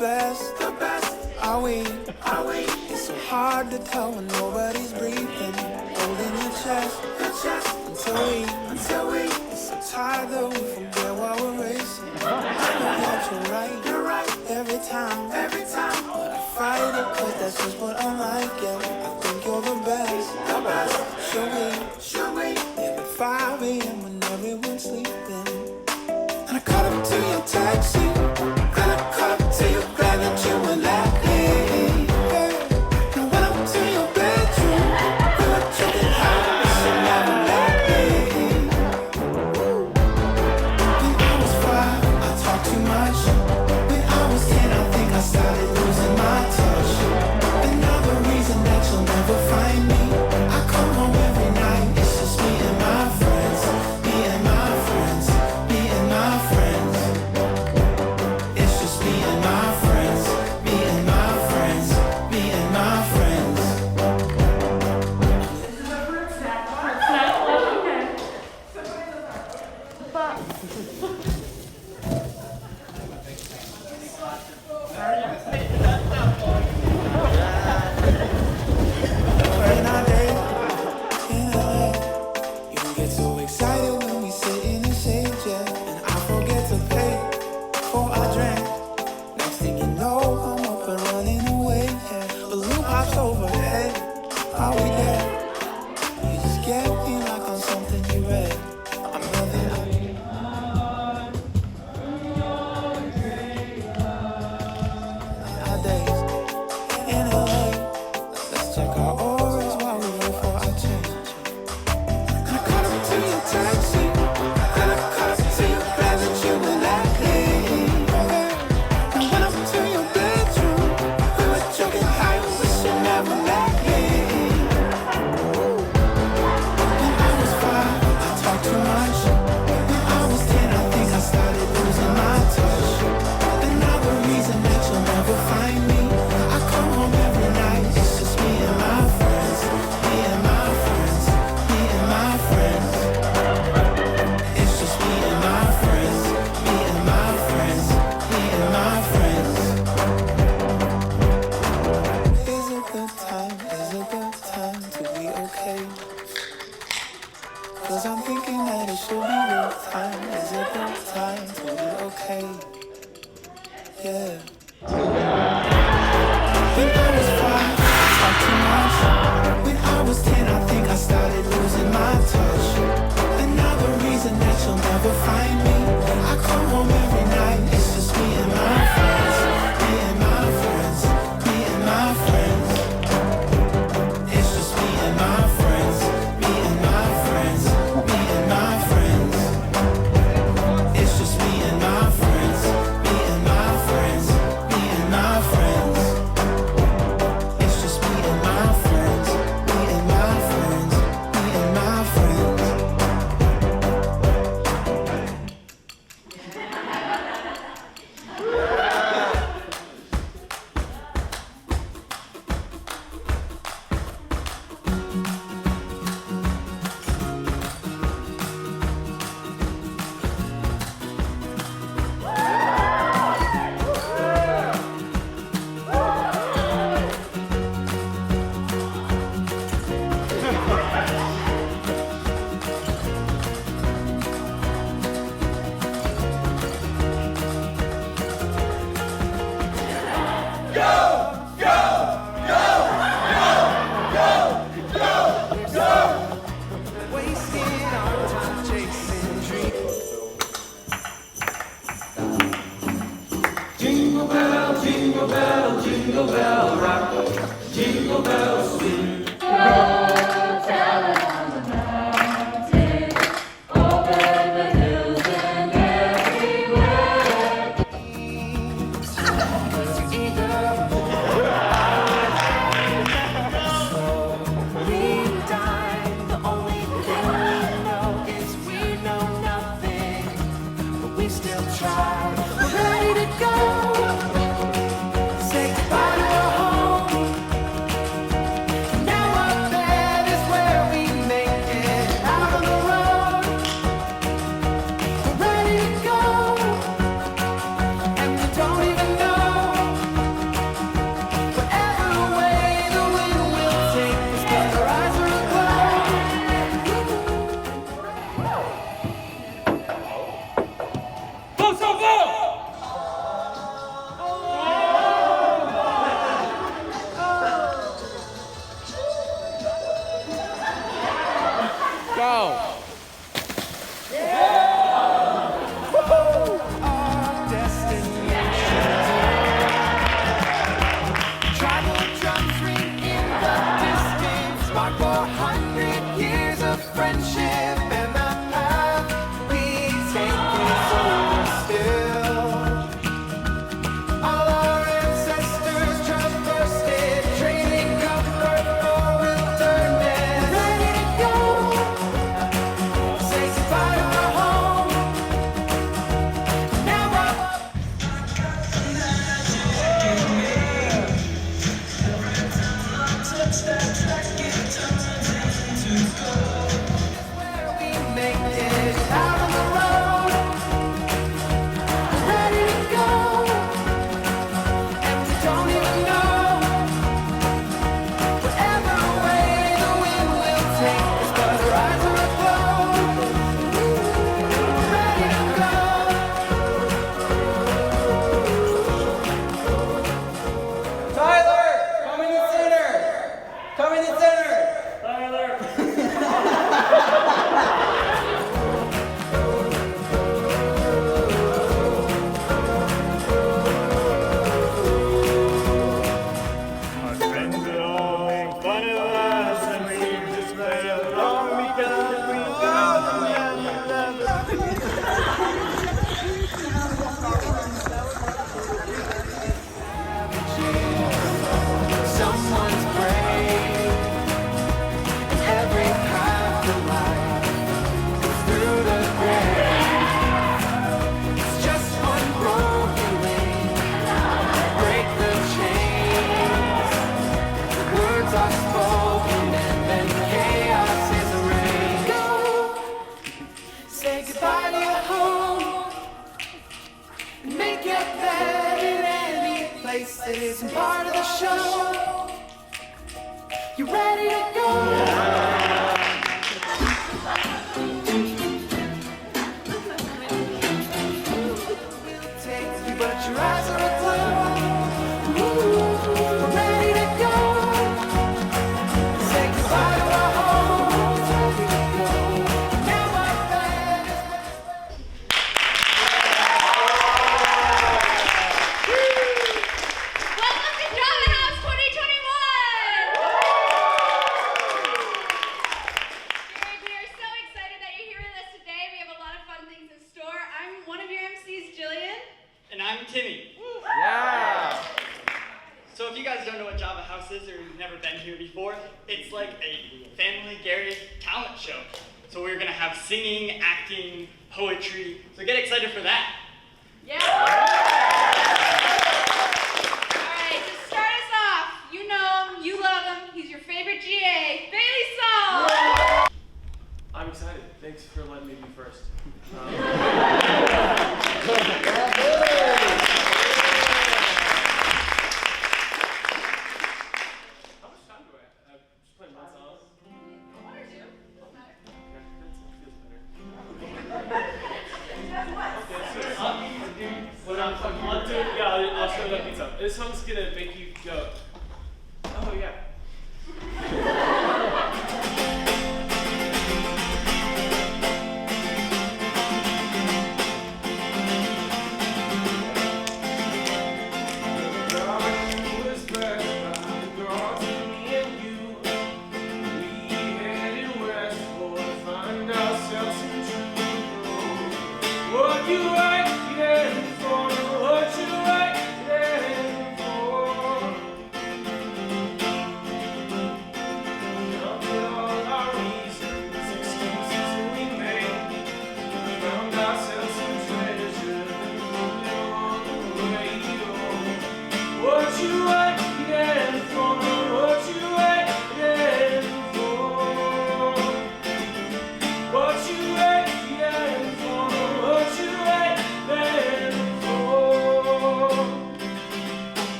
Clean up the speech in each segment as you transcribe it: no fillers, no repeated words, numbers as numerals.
best. Are we? It's so hard to tell when nobody's breathing. Holding your chest until we. It's so tired that we forget what we're racing. I know that you're right every time. But I fight it 'cause that's just what I'm like. Yeah, I think you're the best. Should we? Maybe 5 a.m. when everyone's sleeping. And I caught up to your taxi. Then I caught up to your bag that you were lacking. And went up to your bedroom. We were checking out, but she never let me. When I was 5, I talked too much. When I was 10, I think I started losing my touch. Another reason that you'll never find me. I come home every night, it's just me and my friends. Me and my friends. It's just me and my friends. Me and my friends. Me and my friends. This is a fruit snack. Okay. But In our day, in LA, you get so excited when we sit in the shade, yeah. And I forget to pay for our drink. Next thing you know, I'm up and running away, yeah. Balloon pops overhead, are we there? You just get me like on something you read. I'm nothing like our days in LA. Let's check our auras while we wait for our change. And I caught up to your taxi. Then I caught up to your bag that you were lacking. And went up to your bedroom. We were joking how you wish you never met me. When I was 5, I talked too much. When I was 10, I think I started losing my touch. Another reason that you'll never find me. I come home every night, it's just me and my friends. Me and my friends. Me and my friends. It's just me and my friends. Me and my friends. Me and my friends. Is a good time to be okay? 'Cause I'm thinking that it should be real time. Is a good time to be okay? Yeah. When I was 5, I talked too much. When I was 10, I think I started losing my touch. Another reason that you'll never find me. I come home every night, it's just me and my friends. Me and my friends. Me and my friends. It's just me and my friends. Me and my friends. Me and my friends. It's just me and my friends. Me and my friends. Me and my friends. It's just me and my friends. Me and my friends. Me and my friends. place that isn't part of the show. You ready to go? But your eyes are aglow. We're ready to go. Say goodbye to our home. Ready to go. Now our band is Welcome to Drama House 2021! Gerig, we are so excited that you're here with us today. We have a lot of fun things in store. I'm one of your MCs, Jillian. And I'm Timmy. Yeah! So if you guys don't know what Java House is or you've never been here before, it's like a family Gerig talent show. So we're gonna have singing, acting, poetry. So get excited for that. Yeah! Alright, to start us off, you know him, you love him, he's your favorite GA, Bailey Sauls! I'm excited. Thanks for letting me be first. I'll show that pizza. This song's gonna make you go, oh yeah.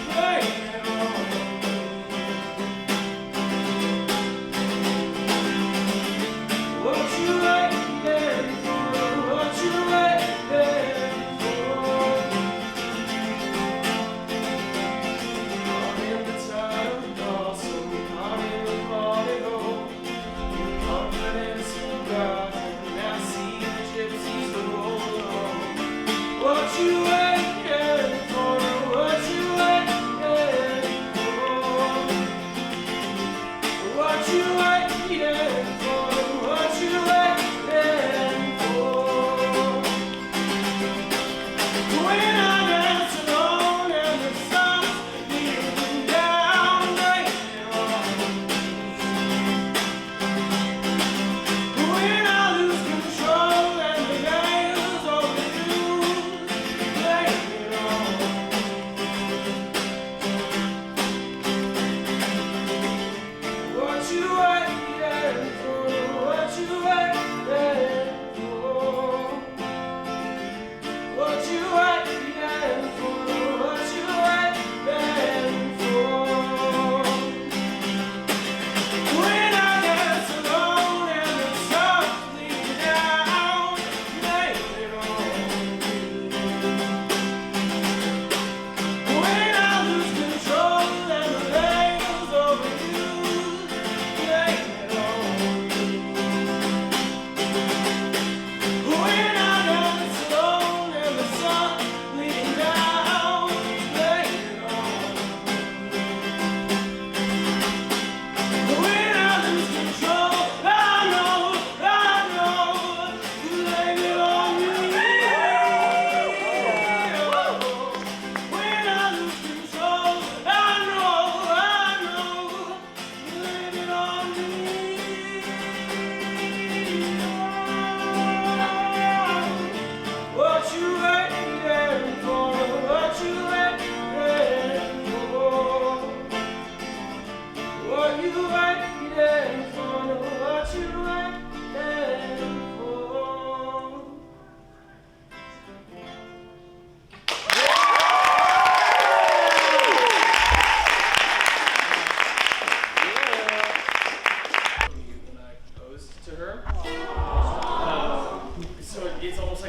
Hey!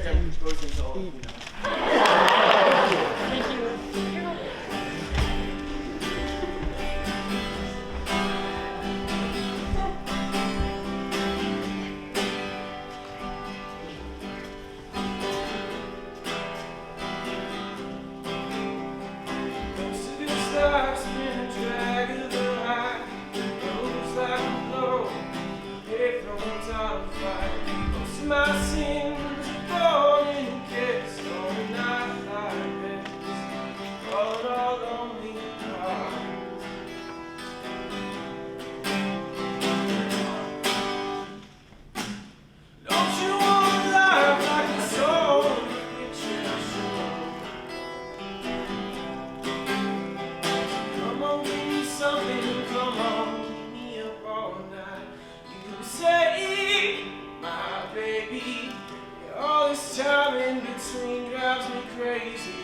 diagram goes into all, you know. Thank you. My sins are born in kiss on a night like this, on our lonely hearts. Don't you want life like a soul in a picture show? Come on, give me something, come on, keep me up all night. You say, my baby, all this time in between drives me crazy.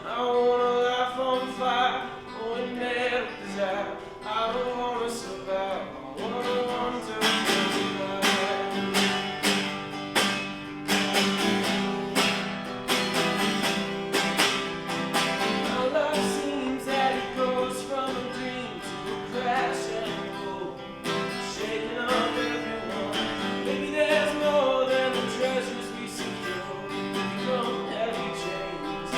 I want a life on fire, going mad with desire. I don't want to survive, I want to survive. My life seems that it goes from a dream to a crash and a roll, shaking up everyone. Maybe there's more than the treasures we secure. We don't have any chains,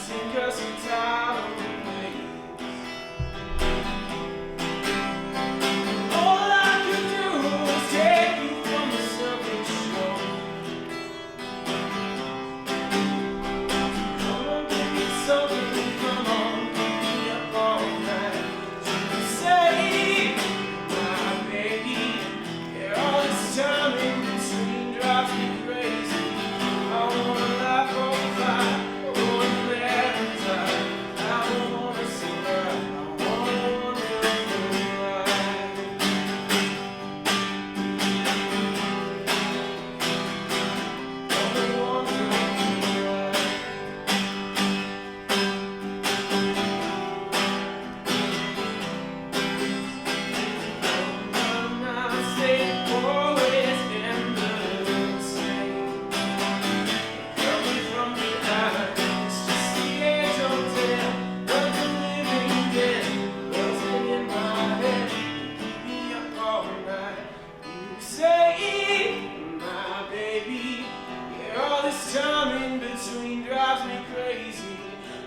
sink us in time and waves. All I could do was take you from the surface shore. Come on, give me something, come on, keep me up all night. You say, my baby, yeah, all this time in between drives me crazy. I want a life on fire, going mad and tired. I don't want to survive, I want to live life. I want to live life. I say always end the same. Coming from behind, it's just the age of 10. But the living dead buzzing in my head. Keep me up all night. You say, my baby, yeah, all this time in between drives me crazy.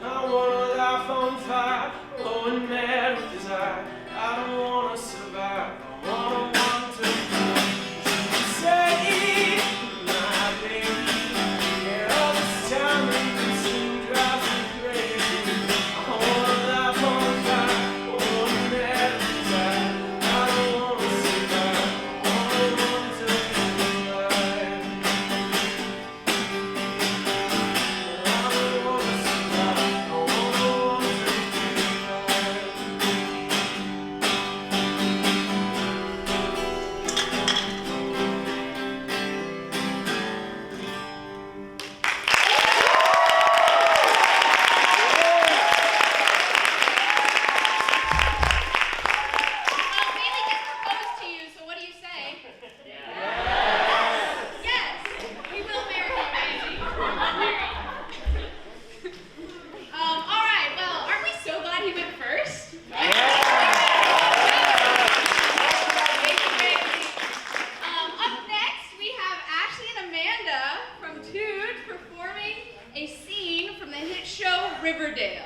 I want a life on fire, going mad with desire. I don't want to survive, I want to you say, my baby, yeah, all this time in between drives me crazy. I want a life on fire, going mad with desire. I don't want to survive, I want to live life. I don't want to survive, I want to live life. Bailey just proposed to you, so what do you say? Yes, we will marry you, Bailey. All right, well, aren't we so glad he went first? Thank you, Bailey. Up next, we have Ashley and Amanda from Twooge performing a scene from the hit show Riverdale.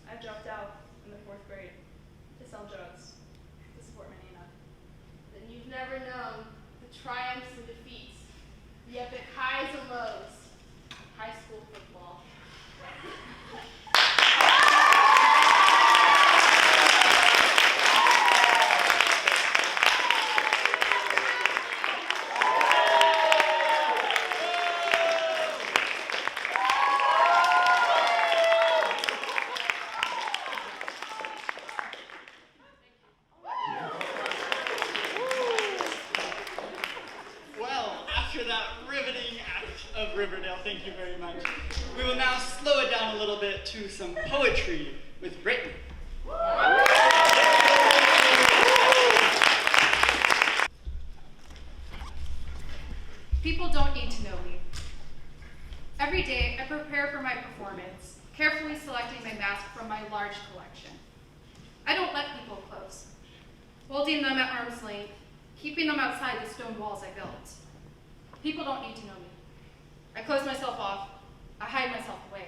I dropped out in the 4th grade to sell drugs to support my Nana. Then you've never known the triumphs and defeats, the epic highs and lows of high school football. of Riverdale, thank you very much. We will now slow it down a little bit to some poetry with Brittany. People don't need to know me. Every day, I prepare for my performance, carefully selecting my mask from my large collection. I don't let people close, holding them at arm's length, keeping them outside the stone walls I built. People don't need to know me. I close myself off. I hide myself away.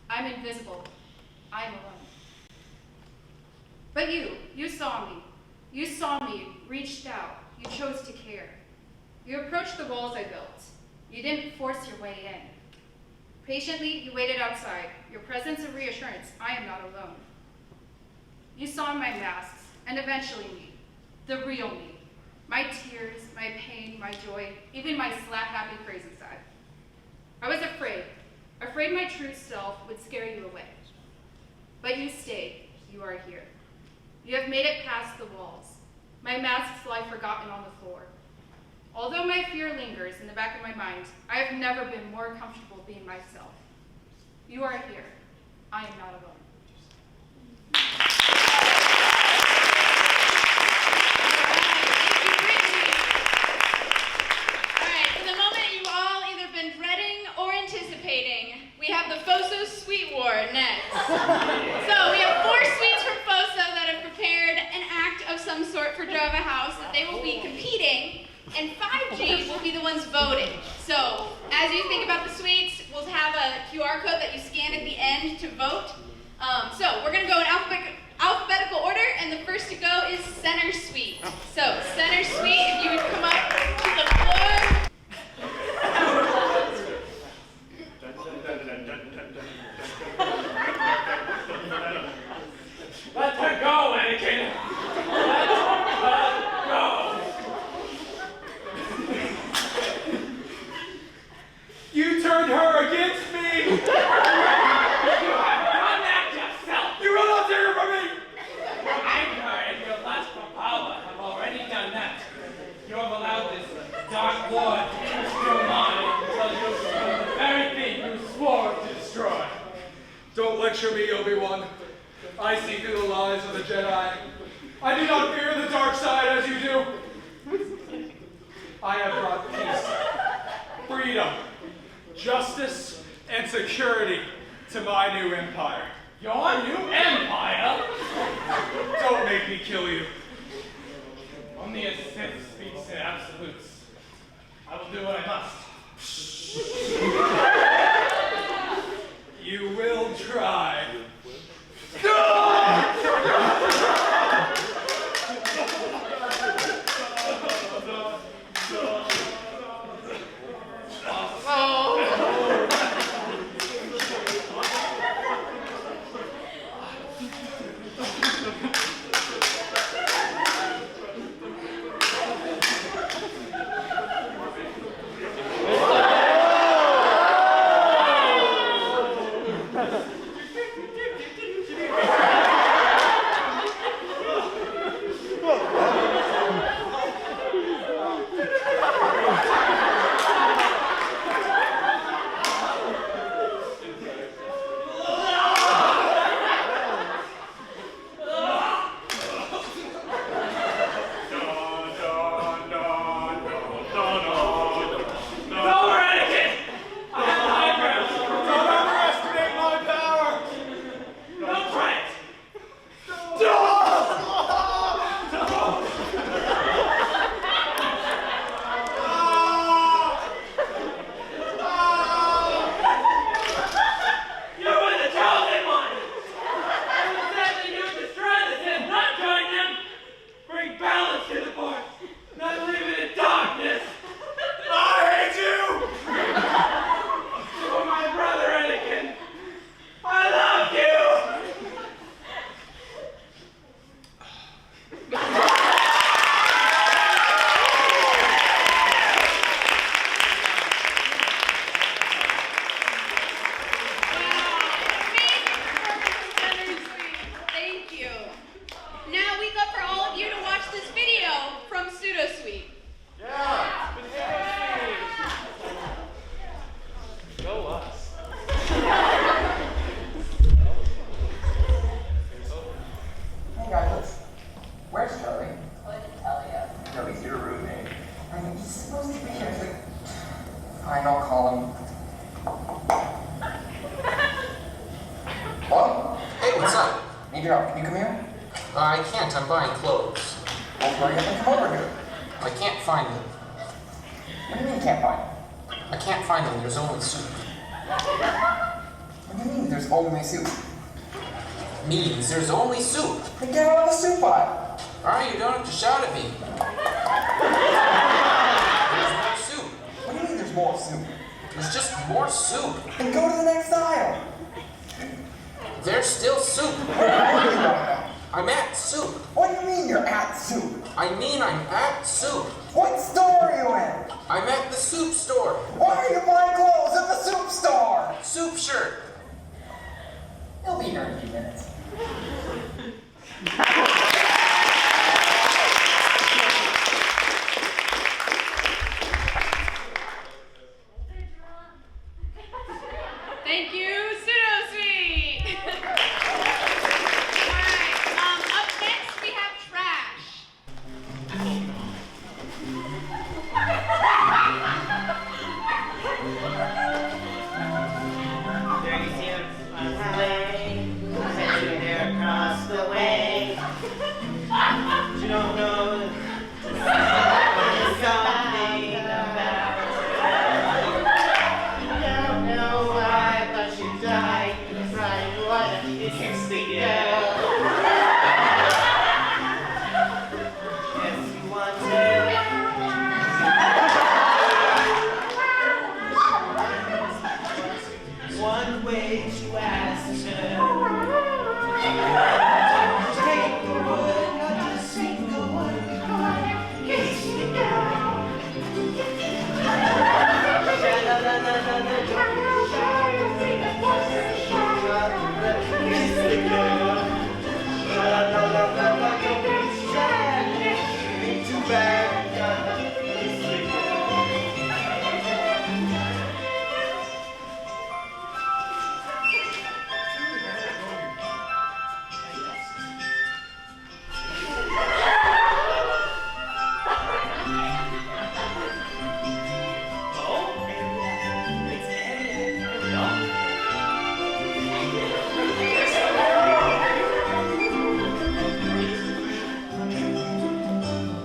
I'm invisible. I am alone. But you saw me. You saw me, reached out. You chose to care. You approached the walls I built. You didn't force your way in. Patiently, you waited outside, your presence a reassurance I am not alone. You saw my masks, and eventually me, the real me. My tears, my pain, my joy, even my slap-happy crazy side. I was afraid my true self would scare you away. But you stayed, you are here. You have made it past the walls. My masks lie forgotten on the floor. Although my fear lingers in the back of my mind, I have never been more comfortable being myself. You are here. I am not alone. All right, for the moment you've all either been dreading or anticipating, we have the FOSO Suite War next. So we have 4 suites from FOSO that have prepared an act of some sort for Java House that they will be competing. And 5G will be the ones voting. So, as you think about the suites, we'll have a QR code that you scan at the end to vote. So, we're going to go in alphabetical order, and the first to go is Center Suite. So, Center Suite, if you would come up to the floor. Let her go, Anakin! Let her go! You turned her against me! You have done that yourself! You will not take her from me! Your anger and your lust for power have already done that. You have allowed this dark lord to twist your mind until you destroy the very thing you swore to destroy. Don't lecture me, Obi-Wan. I see through the lies of the Jedi. I do not fear the dark side as you do. I have brought peace, freedom, justice, and security to my new empire. Your new empire? Don't make me kill you. Only a Sith speaks in absolutes. I will do what I must. You will try. I can't, I'm buying clothes. Well, hurry up and come over here. I can't find them. What do you mean you can't find them? I can't find them, there's only soup. What do you mean there's only soup? Means there's only soup. Then get out of the soup aisle. Alright, you don't have to shout at me. There's more soup. What do you mean there's more soup? There's just more soup. Then go to the next aisle. There's still soup. What do you want to know? I'm at soup. What do you mean you're at soup? I mean I'm at soup. What store are you in? I'm at the soup store. Why are you buying clothes at the soup store? Soup shirt. He'll be here in a few minutes. Thank you, Pseudo Suite. All right, up next we have trash. There you see him on his way, sitting there across the way. But you don't know there's something about her. You don't know why, but she died. It's like, what is this the girl? Yes, you want to. One way to ask her. Take the wood, not a single one. Kiss me down. Sha-la-la-la-la-la, don't be shy. Kiss the girl. Sha-la-la-la-la-la, don't be shy. Ain't too bad, kiss the girl.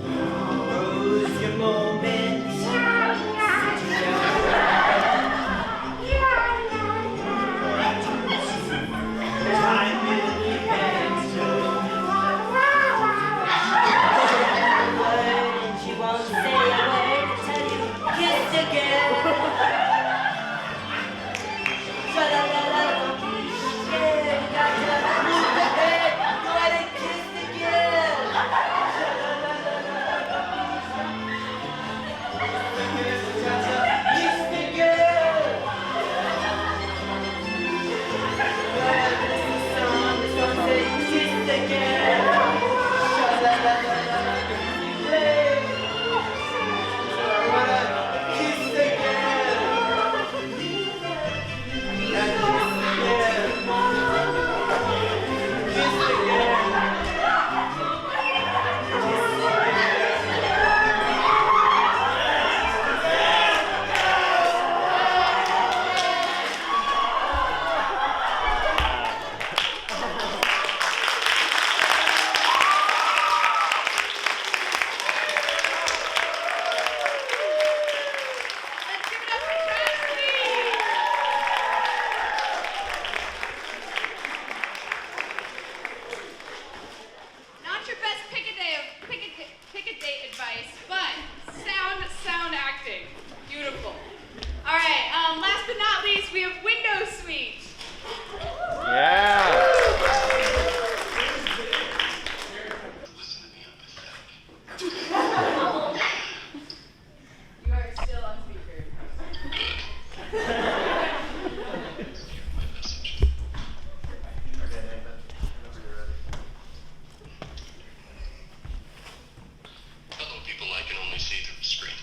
Rose your moment. Time will be back to and she won't say a word till you kiss again. Sha-la-la-la, don't be scared. You got to move the head. Go ahead and kiss again. Kiss the girl. This one says kiss the girl. Sha-la-la-la-la, play. I wanna kiss the girl. Kiss the girl. Let's give it up for trash, please. Not your best pick a date advice, but sound acting. Beautiful. All right, last but not least, we have Window Suite. You are still on speaker. Hello, people I can only see through the screen.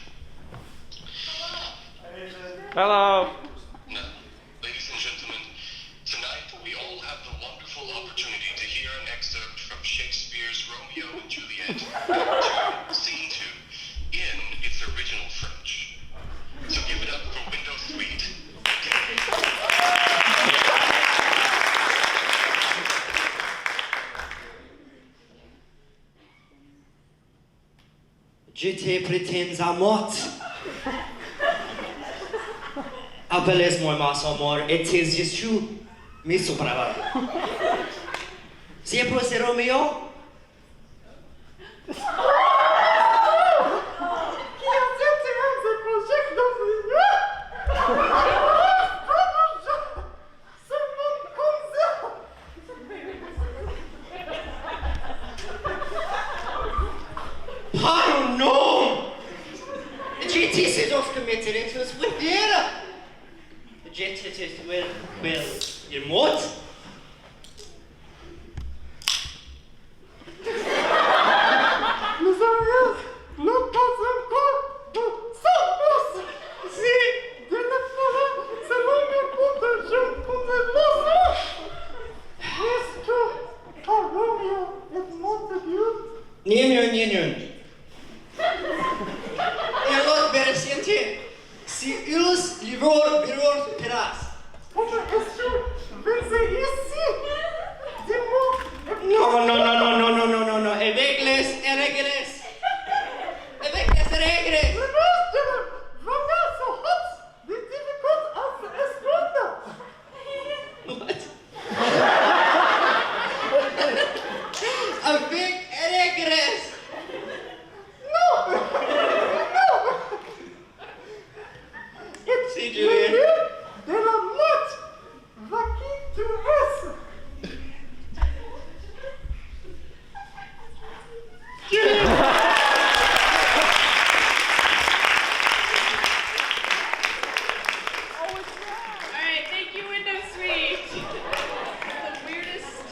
Hello. Now, ladies and gentlemen, tonight we all have the wonderful opportunity to hear an excerpt from Shakespeare's Romeo and Juliet, Act 2, Scene 2, in its original French. So give it up for Window Suite. Je te prétends à mort. Appelez-moi mas amor, et tes Jésus me sopravva. C'est pour ce Roméo? Pardon, non! GT says off committed into us with theatre. GT says, well, you're what? Niun. Erlot beresiente. Si ulus livor biror peras. No. Evegles eregres. What? Avec eregres. See, Julian. Alright, thank you, Windows Suite. The weirdest.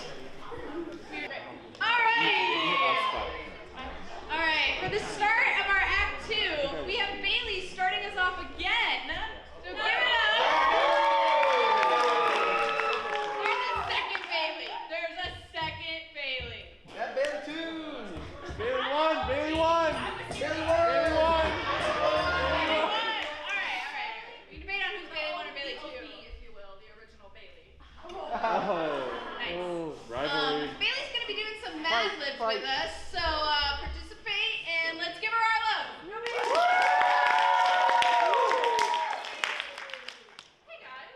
Alright, for the start of our Act 2, we have Bailey starting us off again. So give it up. There's a second Bailey. That Bailey too. Bailey won. Alright. We debate on who's Bailey 1 or Bailey 2. If you will, the original Bailey. Nice. Rivalry. Bailey's gonna be doing some Madlibs with us, so participate and let's give her our love. Hey guys.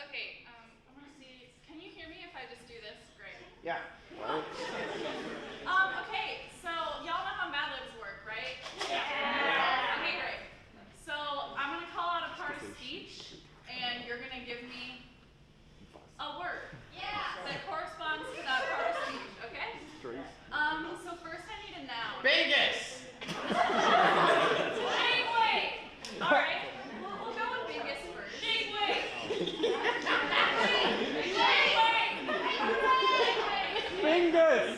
Okay, I wanna see. Can you hear me if I just do this? Great. Yeah. Okay, so y'all know how Madlibs work, right? Yeah. Okay, great. So I'm gonna call out a part of speech, and you're gonna give me a word. That corresponds to that part of speech, okay? So first I need a noun. Vegas. Big way. All right. We'll go with biggest first. Big way. Fingers.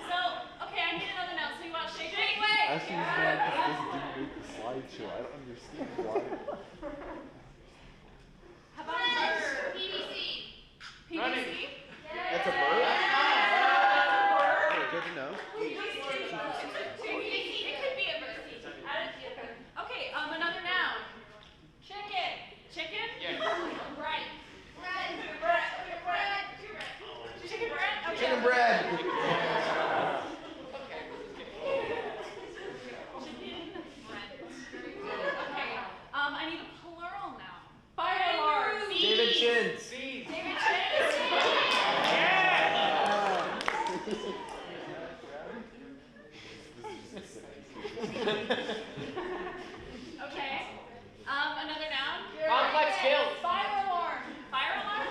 So, okay, I need another noun. So you want shake big way? Actually, this didn't make the slideshow. I don't understand why. How about a bird? PVC. Running. PVC? That's a bird? Good to know. It could be a bird. Okay, another noun. Chicken. Chicken? Yeah. Right. Chicken bread? Okay. Chicken bread. Okay. I need a plural noun. Fireworks. David Chins. David Chins. Okay. Another noun. Complex skills. Fire alarm. Fire alarm?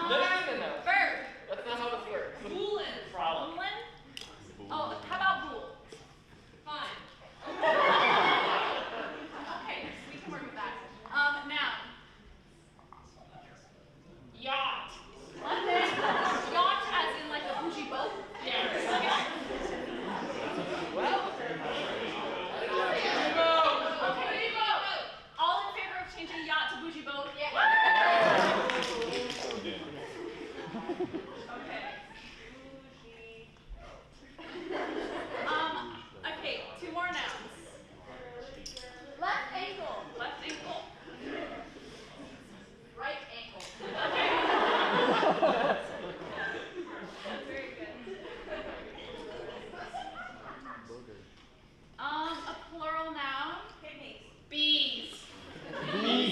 No. Verb. That's not how this works. Boolin. Problem. Boolin? Oh, how about bool? Fine. Okay, we can work with that. Noun. Yacht. What? Yacht as in like a bougie boat? Yes. Well. Okay. All in favor of changing yacht to bougie boat? Yeah. Okay. Okay, two more nouns. Left ankle. Left ankle. Right ankle. Okay.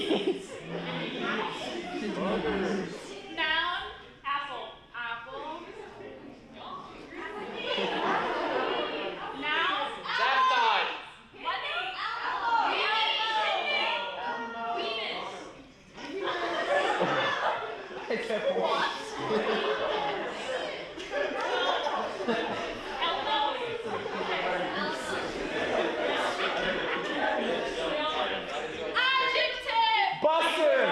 Noun, apple. Apple. Noun, Sabotage. Adjective. Busted.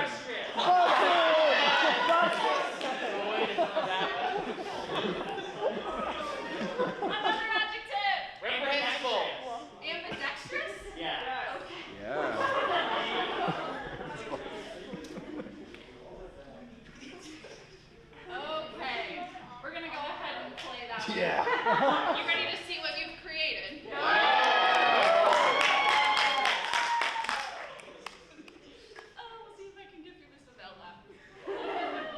Another adjective. Reprehensible. Ambidextrous. Yeah. Okay. Okay. We're gonna go ahead and play that one. Yeah. You ready to see what you've created? Oh, we'll see if I can get through this without laughing.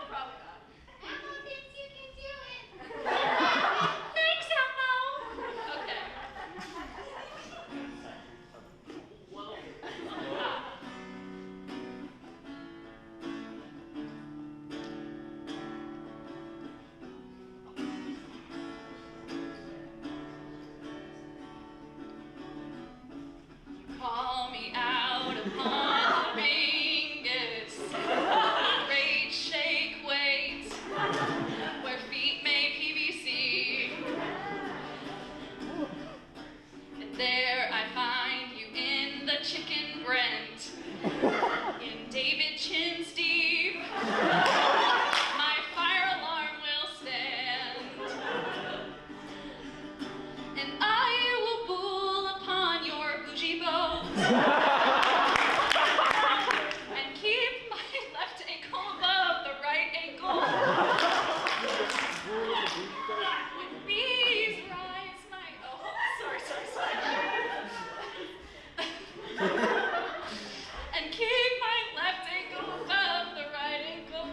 Probably not. Elmo thinks you can do it. Thanks, Elmo. Okay. Call me out upon the ringus, great shake weight, where feet may PVC. And there I find you in the chicken Brent, in David Chin's deep. My fire alarm will stand, and I will bull upon your bougie boat and keep my left ankle above the right ankle. When bees rise my sorry. And keep my left ankle above the right ankle.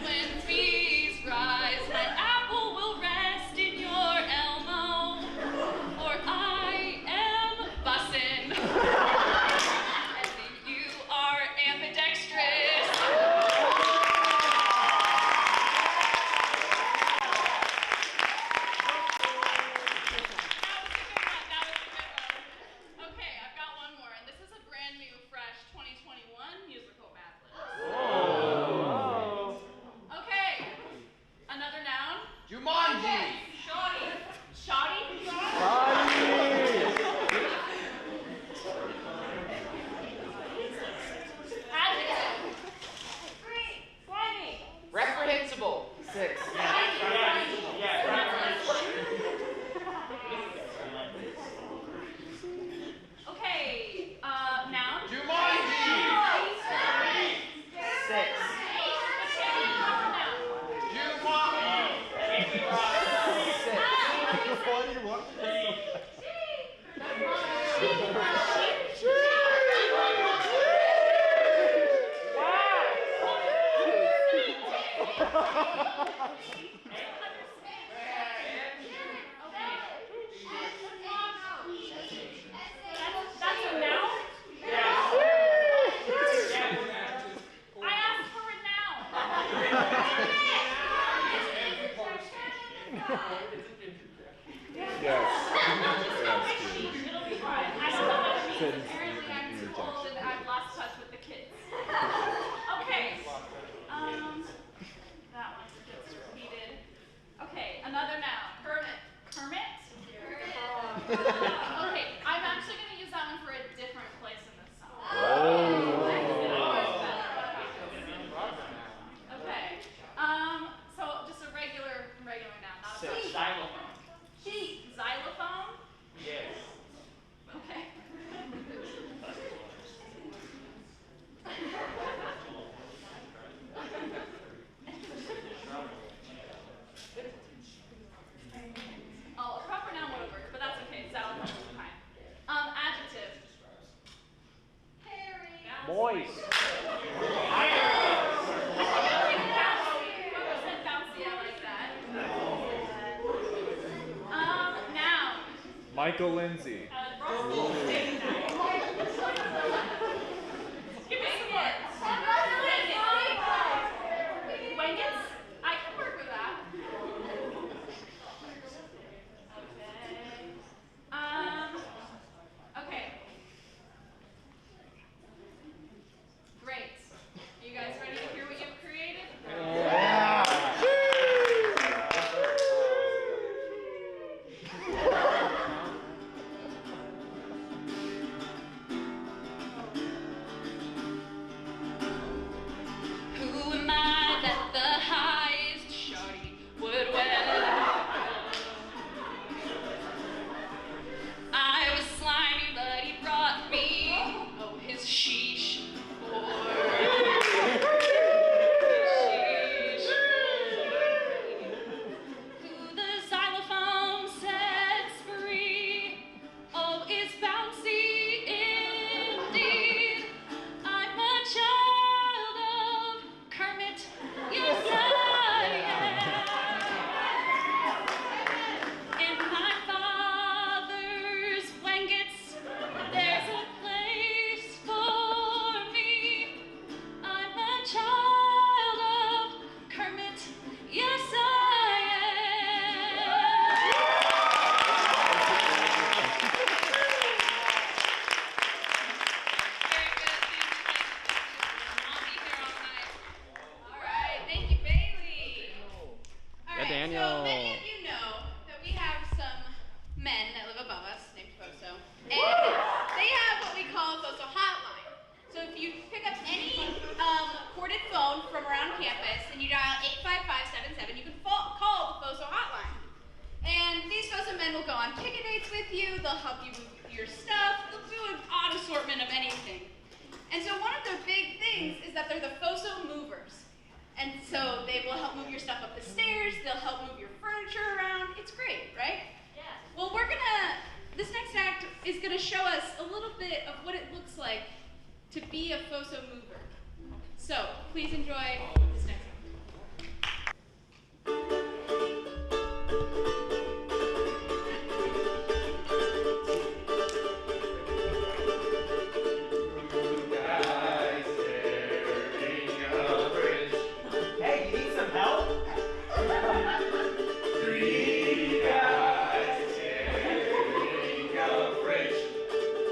When bees rise, my apple will rest in your Elmo, or I am bussin'. And you are ambidextrous. That was a good one. Okay, I've got one more, and this is a brand new, fresh 2021 musical Madlibs. Okay, another noun. Jumanji. Shoddy. Shoddy? Adjective. Slimy. Reprehensible. 6. Okay, noun. Jumanji. 6. That's a noun? I asked for a noun. It'll be fine. I don't know what it means. Apparently I'm too old and I've lost touch with the kids. Okay. That one gets repeated. Okay, another noun. Kermit. Kermit? Okay, I'm actually going to use that one for a different place in this song. Okay. So just a regular noun, not a song. Xylophone. Xylophone? Yes. Okay. Oh, a proper noun would have worked, but that's okay. Xylophone is fine. Adjective. Hairy. Moist. Bouncy, I like that. Noun. Michael Lindsay. Give me and you dial 85577, you can call the FOSO hotline. And these FOSO men will go on picket dates with you, they'll help you move your stuff, they'll do an odd assortment of anything. And so one of their big things is that they're the FOSO movers. And so they will help move your stuff up the stairs, they'll help move your furniture around. It's great, right? Yeah. Well, this next act is gonna show us a little bit of what it looks like to be a FOSO mover. So, please enjoy this next act. Hey, you need some help? Three guys carrying a fridge.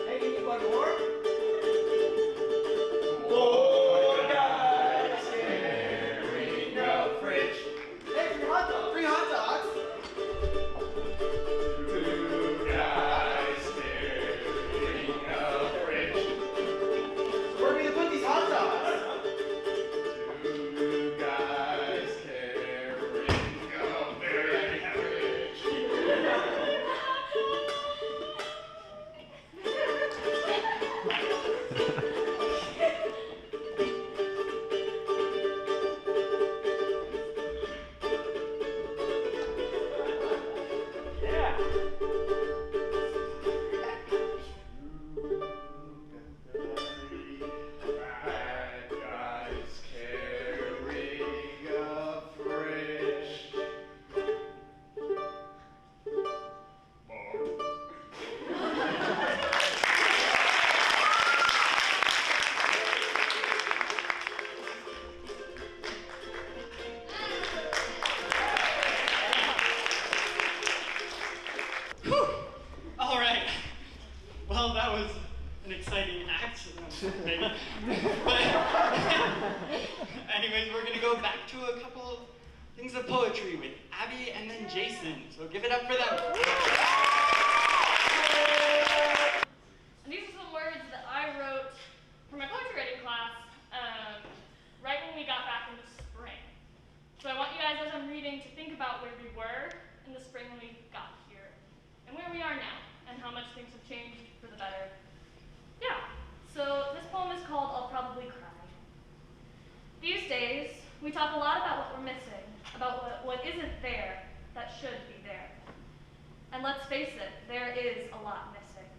Hey, you need one more? Four guys carrying a fridge. Hey, free hot dogs. Free hot dogs. Two guys carrying a fridge. So where are we gonna put these hot dogs? Two guys carrying a very fridge. Yeah. Bad guys carrying a fridge. Whew. All right. Well, that was an exciting act, maybe. But anyways, we're gonna go back to a couple things of poetry with Abby and then Jason. So give it up for them. And these are some words that I wrote for my poetry writing class right when we got back into spring. So I want you guys, as I'm reading, to think about where we were in the spring when we got here, and where we are now, and how much things have changed for the better. Yeah, so this poem is called I'll Probably Cry. These days, we talk a lot about what we're missing, about what isn't there that should be there. And let's face it, there is a lot missing.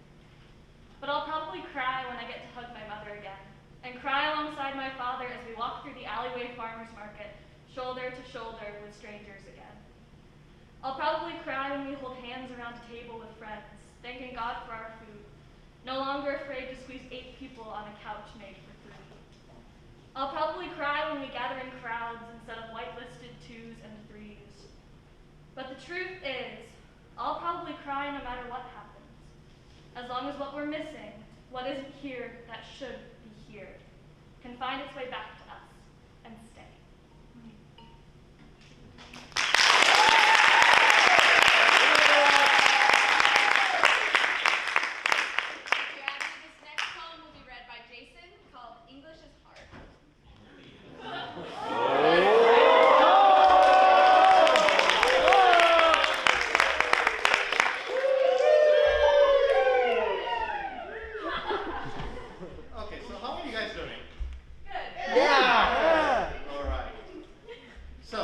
But I'll probably cry when I get to hug my mother again, and cry alongside my father as we walk through the alleyway farmers market, shoulder to shoulder with strangers again. I'll probably cry when we hold hands around a table with friends, thanking God for our food, no longer afraid to squeeze 8 people on a couch made for 3. I'll probably cry when we gather in crowds instead of whitelisted 2s and 3s. But the truth is, I'll probably cry no matter what happens, as long as what we're missing, what isn't here that should be here, can find its way back to us and stay. This next poem will be read by Jason, called English is Hard. Okay, so how are you guys doing? Good. Yeah! All right. So,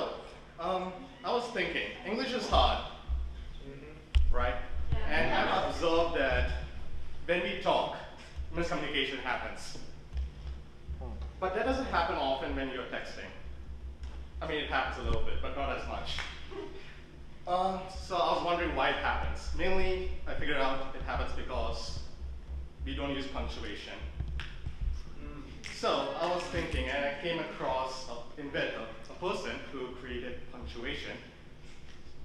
I was thinking, English is hard, right? And I've observed that when we talk, miscommunication happens. But that doesn't happen often when you're texting. I mean, it happens a little bit, but not as much. So I was wondering why it happens. Mainly, I figured out it happens because we don't use punctuation. So I was thinking, and I came across a person who created punctuation,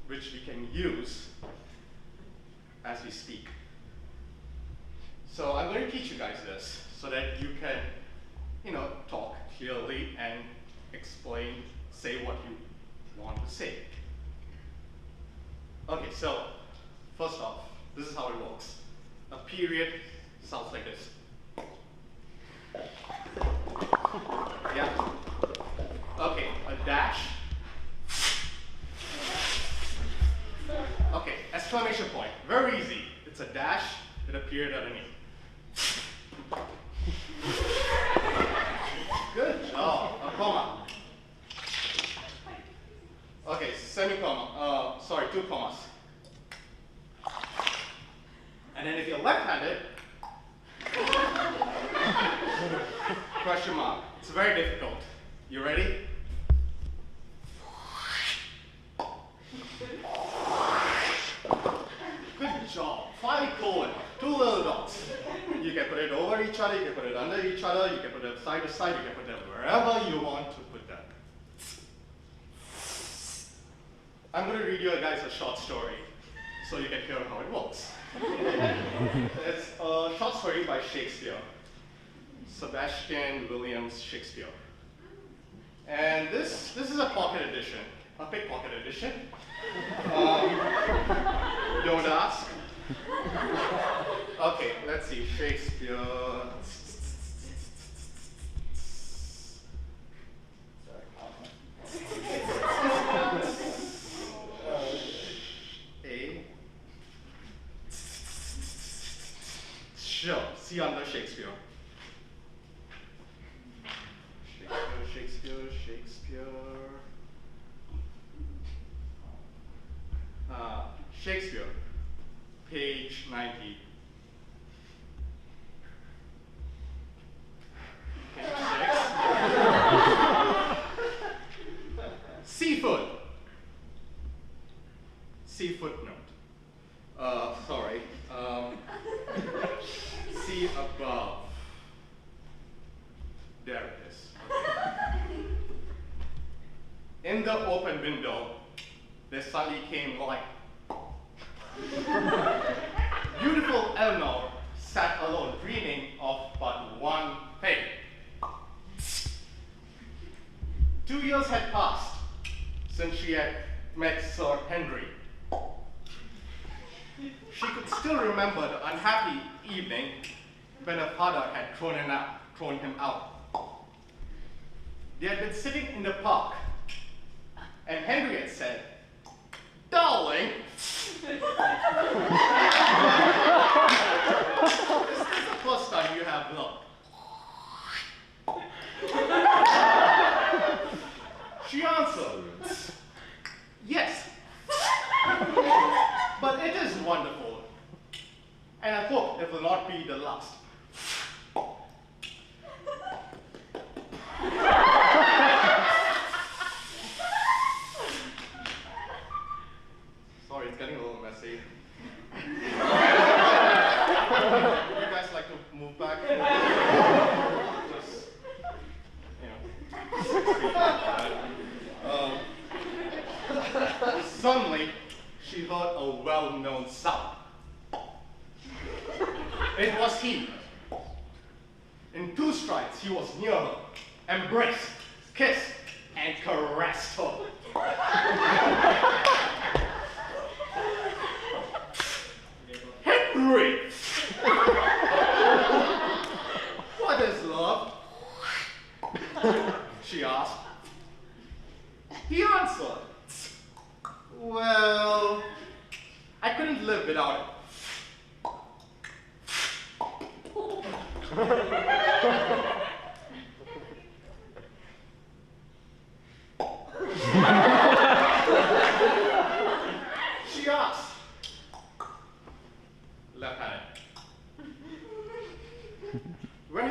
which we can use as we speak. So I'm going to teach you guys this so that you can, talk clearly and explain, say what you want to say. Okay, so first off, this is how it works. A period sounds like this. Yeah. Okay, a dash. Okay, exclamation point. Very easy. It's a dash with a period underneath. Good job. A comma. Okay, semicolon. Sorry, 2 commas. And then if you're left-handed, question mark. It's very difficult. You ready? Good job. 5 colon, 2 little dots. You can put it over each other, you can put it under each other, you can put it side to side, you can put it wherever you want to put them. I'm going to read you guys a short story so you can hear how it works. It's a short story by Shakespeare. Sebastian Williams Shakespeare. And this is a pocket edition, a pickpocket edition. Don't ask. Okay, let's see, Shakespeare. Sure, see under Shakespeare. Shakespeare. Shakespeare, page 90. Page 6. Seafood. Seafood note. Sorry. See above. There it is. In the open window, there suddenly came light. Beautiful Eleanor sat alone, dreaming of but one thing. 2 years had passed since she had met Sir Henry. She could still remember the unhappy evening when her father had thrown him out. They had been sitting in the park, and Henry had said, "Darling, is this the first time you have loved?" She answered, "Yes, but it is wonderful, and I hope it will not be the last." Sorry, it's getting a little messy. Would you guys like to move back? Just, suddenly, she heard a well-known sound. It was he. In 2 strides, he was near her, embraced, kissed, and caressed her. Henry! What is love? She asked. He answered, "Well, I couldn't live without it." She asked, left-handed, where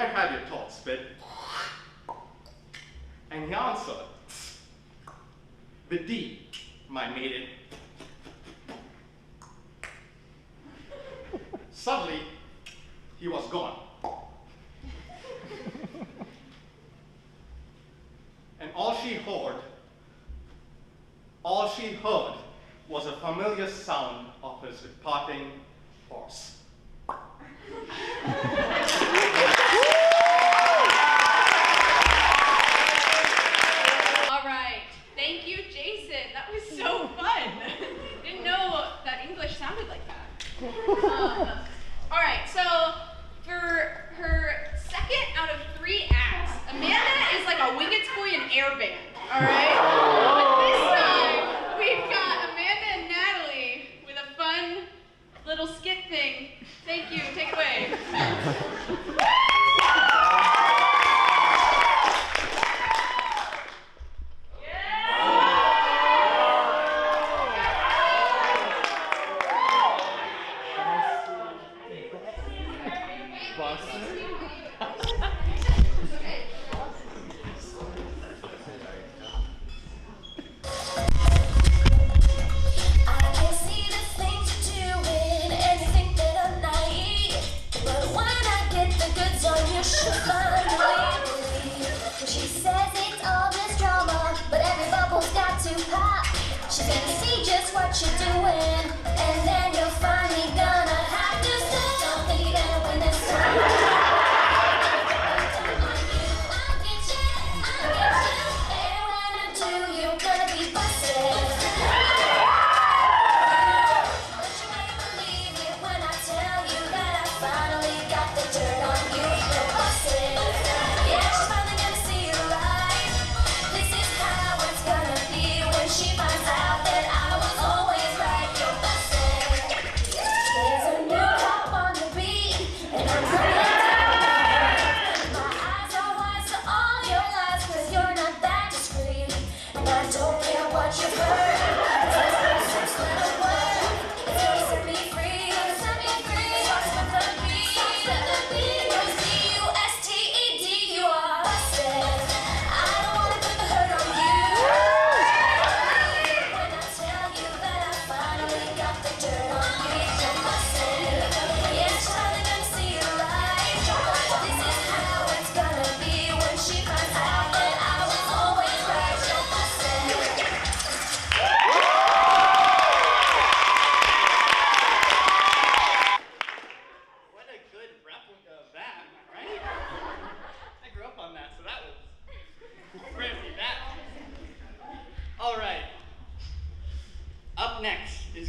have your thoughts been? And he answered, "With thee, my maiden." Suddenly, he was gone. And all she heard was a familiar sound of his departing horse. All right. Thank you, Jason. That was so fun. Didn't know that English sounded like that. All right, so for her second out of 3 acts, Amanda is like a Wicked Boy in Air Band. All right? But this time, we've got Amanda and Natalie with a fun little skit thing. Thank you. Take it away.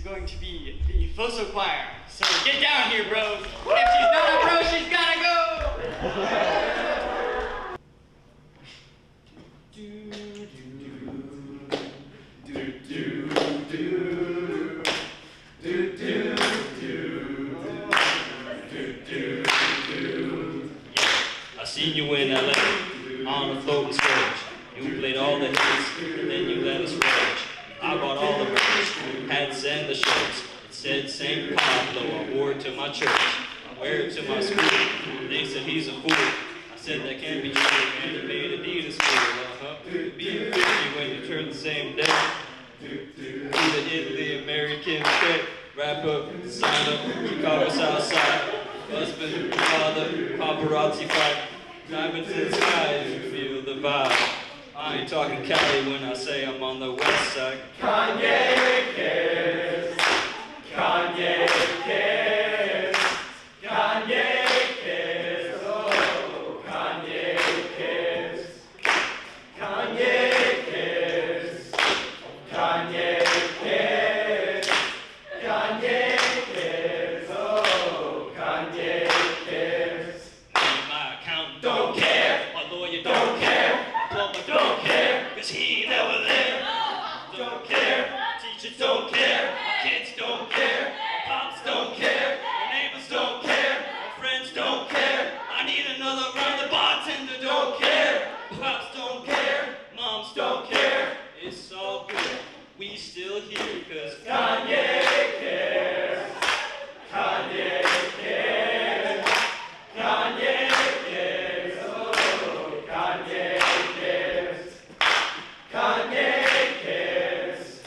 Going to be the FOSO choir. So get down here, bros. If she's not a bro, she's gotta go. I seen you in LA on a floating stage. You played all the hits, and then you let us rage. I bought all the merch, hats and the shirts. It said St. Pablo, I wore it to my church. I wear it to my school. They said he's a fool. I said that can't be true. And it made Adidas cool. Be 50 when you turn the same day. Do the Italy American straight. Wrap up, sign up, Chicago Southside. Husband, father, paparazzi fight. Diamonds in the sky, you feel the vibe. I ain't talking Cali when I say I'm on the west side. Kanye cares. Kanye cares. Kanye cares. Oh, Kanye cares. Kanye cares. Kanye cares. Kanye cares. Oh, Kanye cares. My accountant don't care. My lawyer don't care. Don't care, cause he ain't never there. Don't care, teachers don't care. My kids don't care. Pops don't care. My neighbors don't care. My friends don't care. I need another round. The bartender don't care. Pops don't care. Moms don't care. It's all good. We still here cause Kanye cares. Kanye cares. Kanye cares. Oh, Kanye cares. Kanye cares.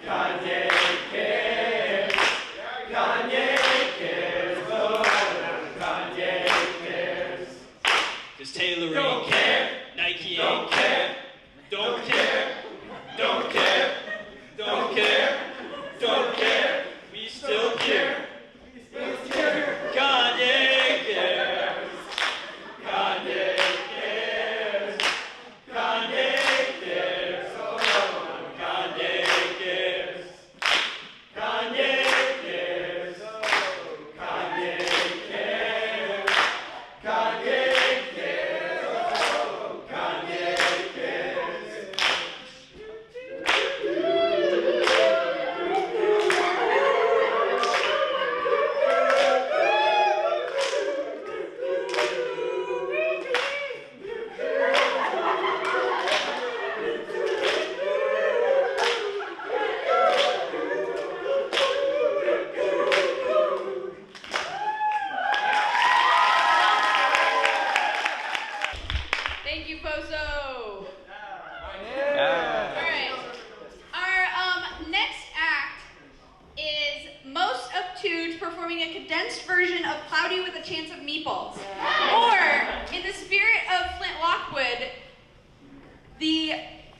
Kanye cares. Kanye cares. Oh, Kanye cares. cause Taylor Don't ain't care. Nike Don't ain't care. Don't care. Don't care. Don't care. Don't care. We still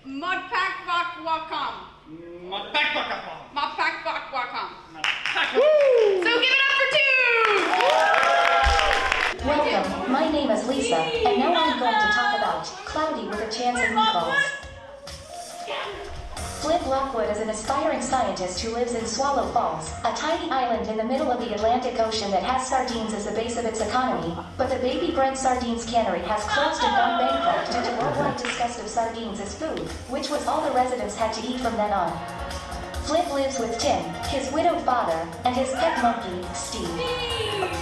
Modpack-Vok-Wakam. Modpack-Vok-Wakam. Modpack-Vok-Wakam. Woo! So give it up for Twooge! Welcome, my name is Lisa, and now I'm going to talk about Cloudy with a Chance of Meatballs. Flint Lockwood is an aspiring scientist who lives in Swallow Falls, a tiny island in the middle of the Atlantic Ocean that has sardines as the base of its economy, but the baby-bred sardines cannery has closed and gone bankrupt due to worldwide disgust of sardines as food, which was all the residents had to eat from then on. Flint lives with Tim, his widowed father, and his pet monkey, Steve.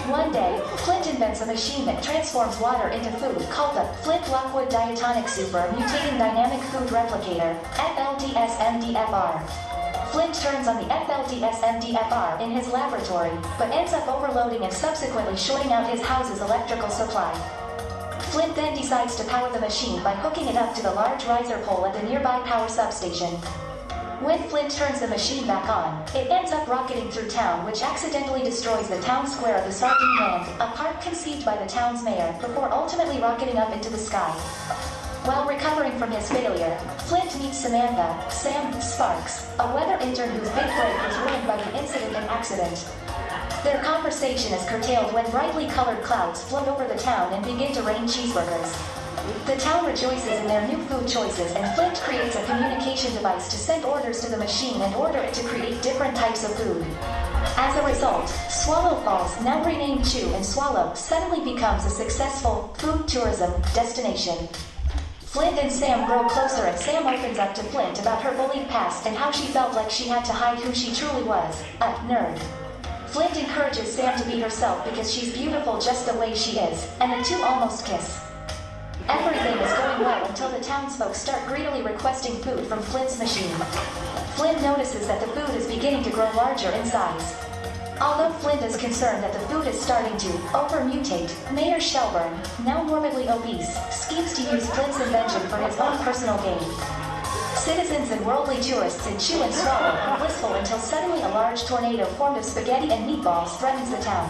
One day, Flint invents a machine that transforms water into food called the Flint Lockwood Diatonic Super Mutating Dynamic Food Replicator, FLDS-MDFR. Flint turns on the FLDS-MDFR in his laboratory, but ends up overloading and subsequently shorting out his house's electrical supply. Flint then decides to power the machine by hooking it up to the large riser pole at the nearby power substation. When Flint turns the machine back on, it ends up rocketing through town, which accidentally destroys the town square of the Sardine Land, a park conceived by the town's mayor, before ultimately rocketing up into the sky. While recovering from his failure, Flint meets Samantha, Sam Sparks, a weather intern whose big break was ruined by the incident and accident. Their conversation is curtailed when brightly colored clouds float over the town and begin to rain cheeseburgers. The town rejoices in their new food choices, and Flint creates a communication device to send orders to the machine and order it to create different types of food. As a result, Swallow Falls, now renamed Chew and Swallow, suddenly becomes a successful food tourism destination. Flint and Sam grow closer, and Sam opens up to Flint about her bullied past and how she felt like she had to hide who she truly was, a nerd. Flint encourages Sam to be herself because she's beautiful just the way she is, and the two almost kiss. Everything is going well until the townsfolk start greedily requesting food from Flint's machine. Flint notices that the food is beginning to grow larger in size. Although Flint is concerned that the food is starting to over-mutate, Mayor Shelburne, now morbidly obese, schemes to use Flint's invention for his own personal gain. Citizens and worldly tourists chew and swallow are blissful until suddenly a large tornado formed of spaghetti and meatballs threatens the town.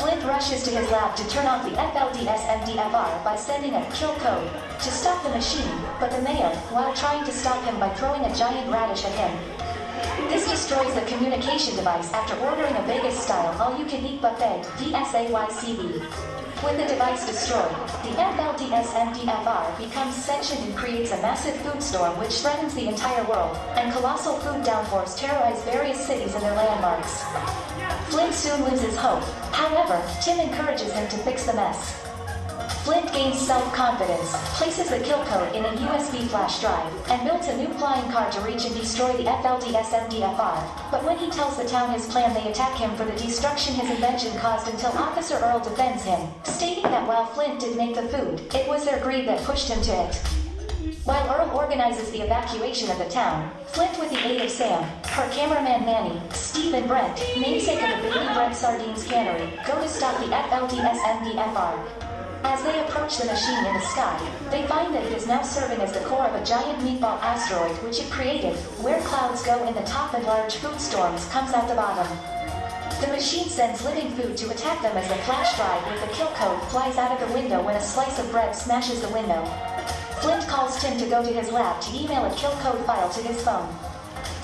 Flint rushes to his lab to turn off the FLDS-MDFR by sending a kill code to stop the machine, but the mayor, while trying to stop him by throwing a giant radish at him. This destroys the communication device after ordering a Vegas-style all-you-can-eat buffet, VSAYCB. With the device destroyed, the FLDS-MDFR becomes sentient and creates a massive food storm which threatens the entire world, and colossal food downpours terrorize various cities and their landmarks. Flint soon loses hope. However, Tim encourages him to fix the mess. Flint gains self-confidence, places the kill code in a USB flash drive, and builds a new flying car to reach and destroy the FLDS-MDFR. But when he tells the town his plan, they attack him for the destruction his invention caused until Officer Earl defends him, stating that while Flint did make the food, it was their greed that pushed him to it. While Earl organizes the evacuation of the town, Flint, with the aid of Sam, her cameraman Manny, Steve and Brent, namesake of the baby-bred sardines cannery, go to stop the FLDS-MDFR. As they approach the machine in the sky, they find that it is now serving as the core of a giant meatball asteroid which it created. Where clouds go in the top and large food storms comes out the bottom. The machine sends living food to attack them as the flash drive with the kill code flies out of the window when a slice of bread smashes the window. Flint calls Tim to go to his lab to email a kill code file to his phone.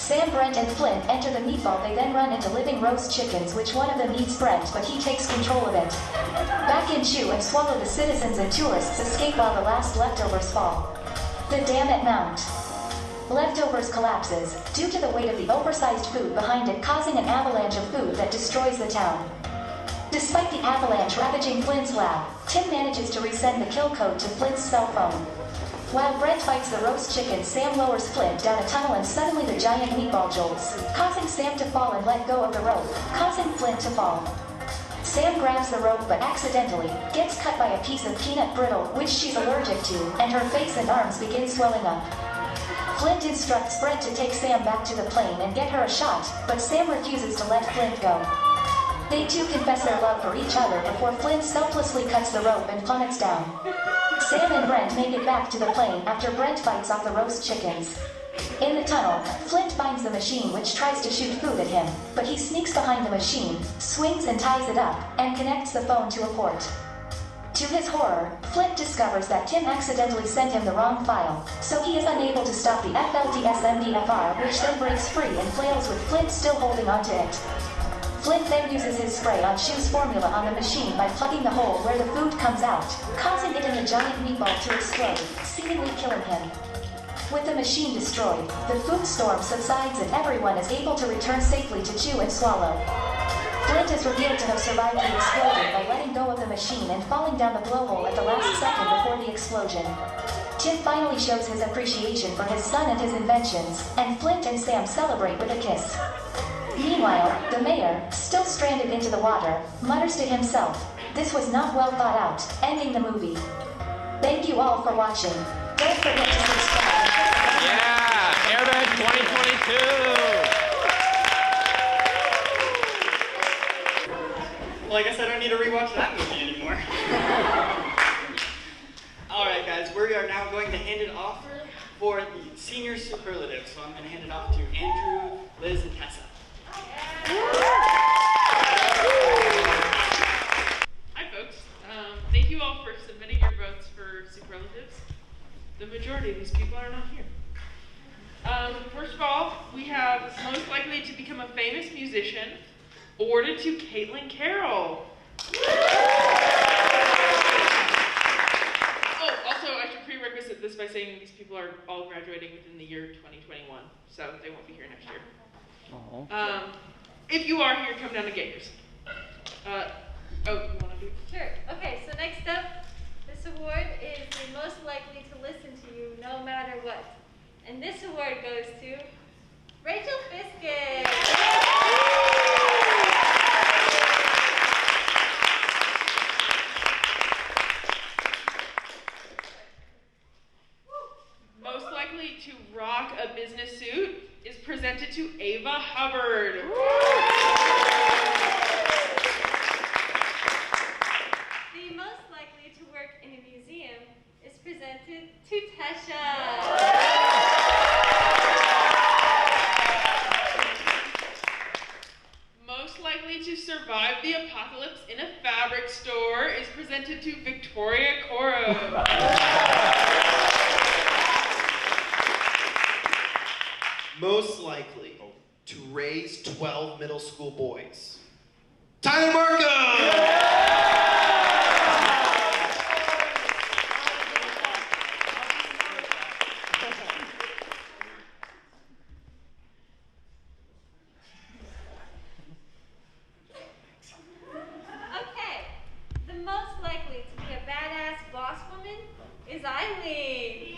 Sam, Brent, and Flint enter the meatball. They then run into living roast chickens, which one of them eats Brent, but he takes control of it. Back in Chew and Swallow, the citizens and tourists escape while the last leftovers fall. The dam at Mount Leftovers collapses, due to the weight of the oversized food behind it, causing an avalanche of food that destroys the town. Despite the avalanche ravaging Flint's lab, Tim manages to resend the kill code to Flint's cell phone. While Brent fights the roast chicken, Sam lowers Flint down a tunnel and suddenly the giant meatball jolts, causing Sam to fall and let go of the rope, causing Flint to fall. Sam grabs the rope but accidentally gets cut by a piece of peanut brittle, which she's allergic to, and her face and arms begin swelling up. Flint instructs Brent to take Sam back to the plane and get her a shot, but Sam refuses to let Flint go. They too confess their love for each other before Flint selflessly cuts the rope and plummets down. Sam and Brent make it back to the plane after Brent fights off the roast chickens. In the tunnel, Flint finds the machine which tries to shoot food at him, but he sneaks behind the machine, swings and ties it up, and connects the phone to a port. To his horror, Flint discovers that Tim accidentally sent him the wrong file, so he is unable to stop the FLDSMDFR, which then breaks free and flails with Flint still holding onto it. Flint then uses his spray on Shoe's formula on the machine by plugging the hole where the food comes out, causing it in the giant meatball to explode, seemingly killing him. With the machine destroyed, the food storm subsides and everyone is able to return safely to chew and swallow. Flint is revealed to have survived the explosion by letting go of the machine and falling down the blowhole at the last second before the explosion. Tim finally shows his appreciation for his son and his inventions, and Flint and Sam celebrate with a kiss. Meanwhile, the mayor, still stranded into the water, mutters to himself, "This was not well thought out," ending the movie. Thank you all for watching. Don't forget to subscribe. Yeah, Airbag 2022. Well, I guess I don't need to rewatch that movie anymore. Alright guys, we are now going to hand it off for the senior superlatives. So I'm going to hand it off to Andrew, Liz, and Tessa. Hi folks, thank you all for submitting your votes for superlatives. The majority of these people are not here. First of all, we have most likely to become a famous musician, awarded to Caitlin Carroll. Oh, also I should prerequisite this by saying these people are all graduating within the year 2021, so they won't be here next year. If you are here, come down and get yours. Oh, you want to do it? Sure. Okay, so next up, this award is the most likely to listen to you no matter what. And this award goes to Rachel Biscuit. Most likely to rock a business suit is presented to Ava Hubbard. The most likely to work in a museum is presented to Tesha. Most likely to survive the apocalypse in a fabric store is presented to Victoria Coro. Most likely to raise 12 middle school boys. Tyler Marco! Okay, the most likely to be a badass boss woman is Eileen.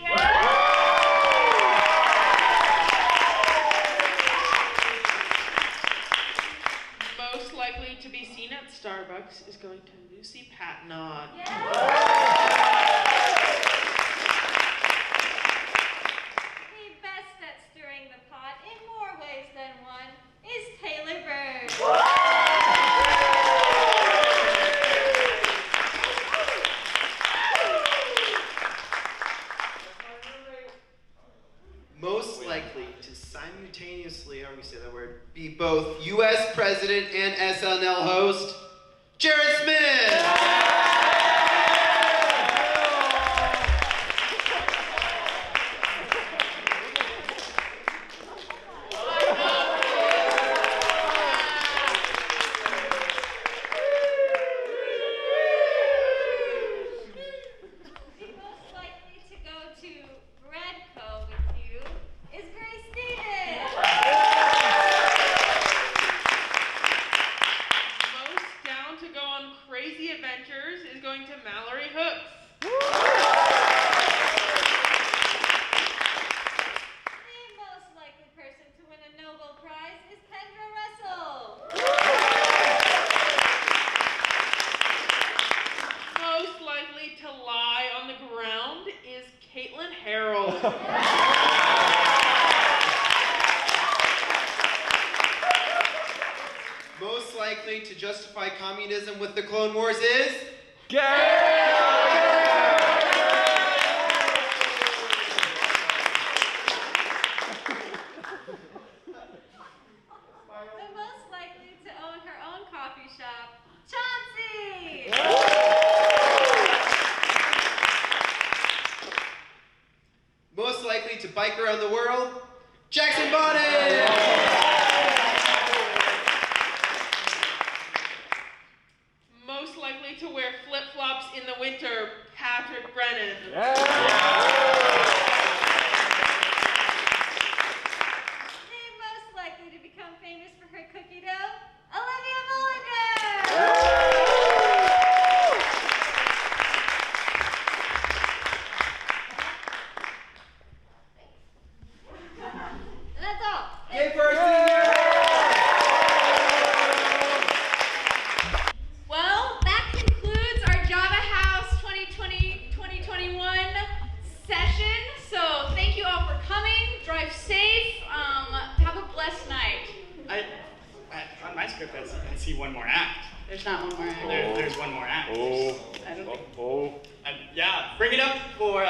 Most likely to be seen at Starbucks is going to Lucy Patnaud. The best at stirring the pot in more ways than one is Taylor Bird. Most likely to simultaneously, how do we say that word, be both U.S. President and SNL host, Jared Smith! The most likely to go to Bradco with you is Grace Stevens. Most down to go on crazy adventures is going to Mallory Hooks. The most likely person to win a Nobel Prize is Kendra Russell. Most likely to lie on the ground is Caitlin Harrell. Most likely to justify communism with the Clone Wars is... The most likely to own her own coffee shop, Chauncey. bike around the world, Jackson Bonnet! Most likely to wear flip-flops in the winter, Patrick Brennan. Most likely to become famous for her cookie dough, Olivia Mulligan! And that's all. Yay for our senior! Well, that concludes our Java House 2020-2021 session. So thank you all for coming. Drive safe. Have a blessed night. On my script, I see one more act. There's not one more act. There's one more act. I don't think. Yeah, bring it up for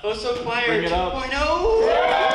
FOSO Choir Bring it up. 2.0.